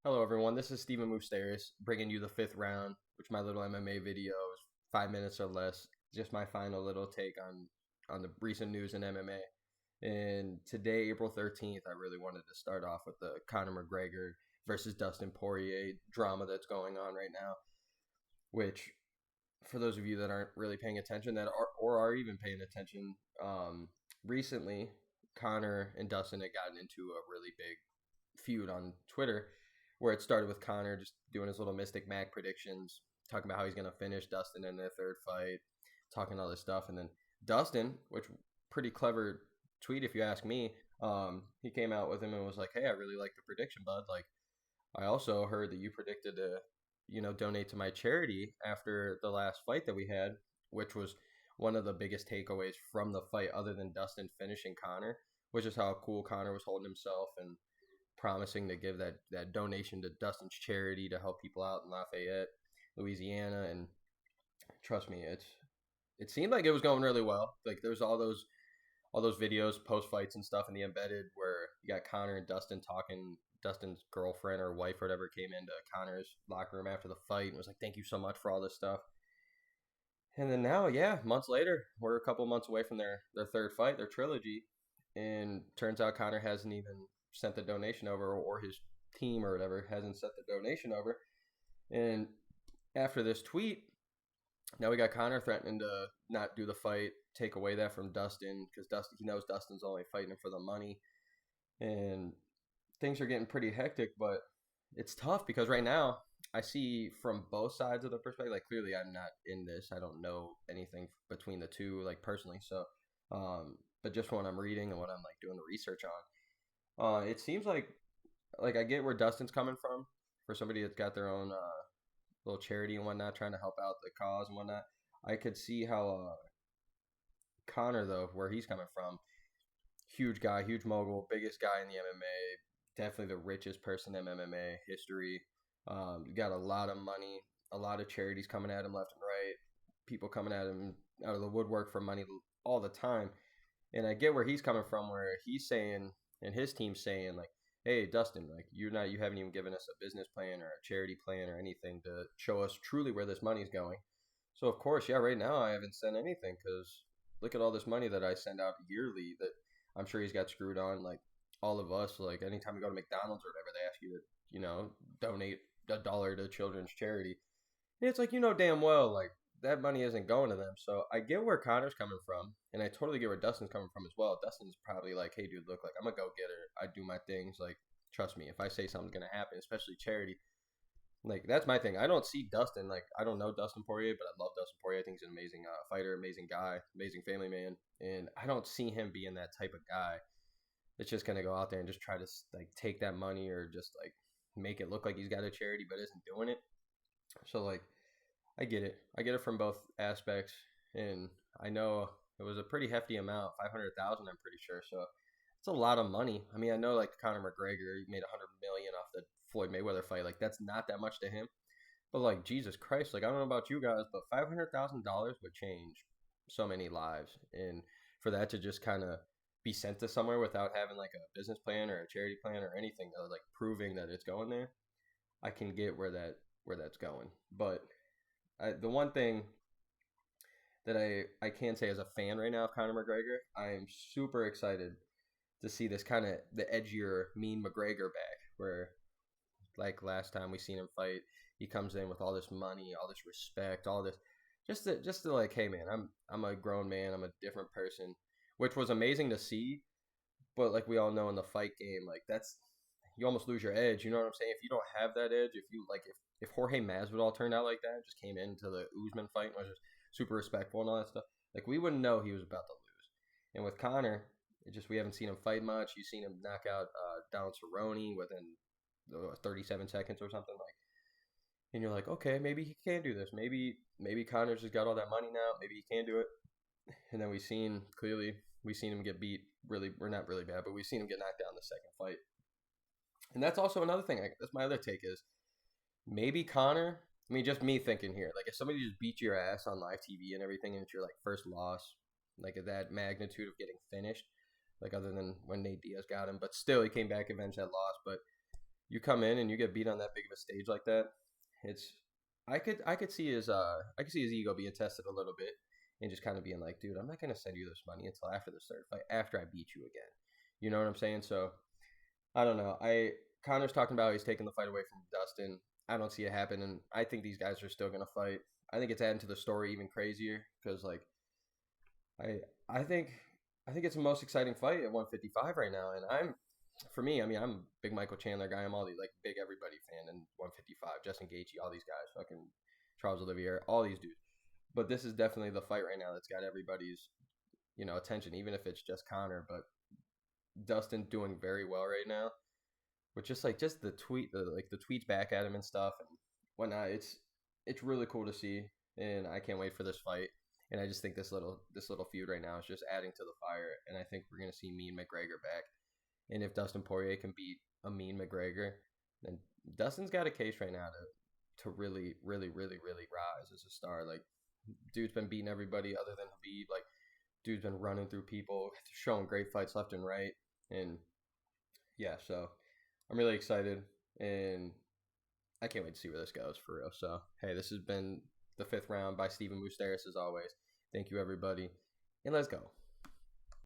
Hello, everyone. This is Steven Musteris bringing you the fifth round, which my little MMA video is 5 minutes or less. Just my final little take on the recent news in MMA. And today, April 13th, I really wanted to start off with the Conor McGregor versus Dustin Poirier drama that's going on right now. Which, for those of you that aren't really paying attention, or are even paying attention, recently Conor and Dustin had gotten into a really big feud on Twitter where it started with Conor just doing his little Mystic Mac predictions, talking about how he's going to finish Dustin in their third fight, talking all this stuff. And then Dustin, which pretty clever tweet if you ask me, he came out with him and was like, hey, I really like the prediction, bud. Like, I also heard that you predicted to, donate to my charity after the last fight that we had, which was one of the biggest takeaways from the fight other than Dustin finishing Conor, which is how cool Conor was holding himself and promising to give that donation to Dustin's charity to help people out in Lafayette, Louisiana. And trust me, it seemed like it was going really well. Like there's all those videos, post fights and stuff in the embedded where you got Conor and Dustin talking. Dustin's girlfriend or wife or whatever came into Conor's locker room after the fight and was like, "Thank you so much for all this stuff." And then now, yeah, months later, we're a couple months away from their third fight, their trilogy, and turns out Conor hasn't even sent the donation over, or his team or whatever hasn't sent the donation over. And after this tweet, now we got Conor threatening to not do the fight, take away that from Dustin, because Dustin, he knows Dustin's only fighting him for the money. And things are getting pretty hectic, but it's tough because right now I see from both sides of the perspective. Like clearly, I'm not in this. I don't know anything between the two, like personally. So, but just from what I'm reading and what I'm like doing the research on, it seems like I get where Dustin's coming from for somebody that's got their own little charity and whatnot, trying to help out the cause and whatnot. I could see how Conor though, where he's coming from, huge guy, huge mogul, biggest guy in the MMA, definitely the richest person in MMA history. Got a lot of money, a lot of charities coming at him left and right, people coming at him out of the woodwork for money all the time. And I get where he's coming from, where he's saying and his team's saying like, "Hey, Dustin, like you haven't even given us a business plan or a charity plan or anything to show us truly where this money's going." So of course, yeah, right now I haven't sent anything because look at all this money that I send out yearly that I'm sure he's got screwed on. Like all of us, like anytime we go to McDonald's or whatever, they ask you to, donate $1 to children's charity. And it's like, damn well, like that money isn't going to them. So I get where Connor's coming from, and I totally get where Dustin's coming from as well. Dustin's probably like, hey, dude, look, like I'm a go getter. I do my things. Like, trust me, if I say something's gonna happen, especially charity, like that's my thing. I don't see Dustin like I don't know Dustin Poirier, but I love Dustin Poirier. I think he's an amazing fighter, amazing guy, amazing family man, and I don't see him being that type of guy that's just gonna go out there and just try to like take that money or just like make it look like he's got a charity but isn't doing it. So like I get it. I get it from both aspects, and I know it was a pretty hefty amount, 500,000. I'm pretty sure. So it's a lot of money. I mean, I know like Conor McGregor made 100 million off the Floyd Mayweather fight. Like that's not that much to him. But like Jesus Christ, like I don't know about you guys, but $500,000 would change so many lives, and for that to just kind of be sent to somewhere without having like a business plan or a charity plan or anything like proving that it's going there, I can get where that's going. But the one thing that I can say as a fan right now of Conor McGregor, I am super excited to see this kind of the edgier, mean McGregor back. Where like last time we seen him fight, he comes in with all this money, all this respect, all this, just to like, hey man, I'm a grown man, I'm a different person, which was amazing to see. But like we all know in the fight game, like that's you almost lose your edge. You know what I'm saying? If you don't have that edge, if Jorge Masvidal turned out like that, just came into the Usman fight and was just super respectful and all that stuff, like we wouldn't know he was about to lose. And with Conor, we haven't seen him fight much. You've seen him knock out Donald Cerrone within 37 seconds or something like. And you're like, okay, maybe he can do this. Maybe Connor's just got all that money now. Maybe he can do it. And then we've seen him get beat really, or not really bad, but we've seen him get knocked down in the second fight. And that's also another thing. That's my other take is maybe Conor. I mean, just me thinking here. Like, if somebody just beat your ass on live TV and everything, and it's your like first loss, like at that magnitude of getting finished, like other than when Nate Diaz got him, but still he came back, avenged that loss. But you come in and you get beat on that big of a stage like that. It's I could see his ego being tested a little bit and just kind of being like, dude, I'm not gonna send you this money until after the third fight, after I beat you again. You know what I'm saying? So I don't know. Connor's talking about he's taking the fight away from Dustin. I don't see it happen, and I think these guys are still gonna fight. I think it's adding to the story even crazier because like I I think I think it's the most exciting fight at 155 right now, and for me, I mean, I'm a big Michael Chandler guy. I'm all the like big everybody fan in 155. Justin Gaethje, all these guys, fucking Charles Olivier, all these dudes. But this is definitely the fight right now that's got everybody's attention, even if it's just Connor. But Dustin doing very well right now with just the the tweets back at him and stuff and whatnot. It's really cool to see, and I can't wait for this fight. And I just think this little feud right now is just adding to the fire, and I think we're gonna see Mean McGregor back. And if Dustin Poirier can beat a Mean McGregor, then Dustin's got a case right now to really, really, really, really rise as a star. Like, dude's been beating everybody other than Habib. Like, dude's been running through people, showing great fights left and right. And yeah, so I'm really excited, and I can't wait to see where this goes for real. So hey, this has been the fifth round by Stephen Musteris as always. Thank you everybody, and let's go.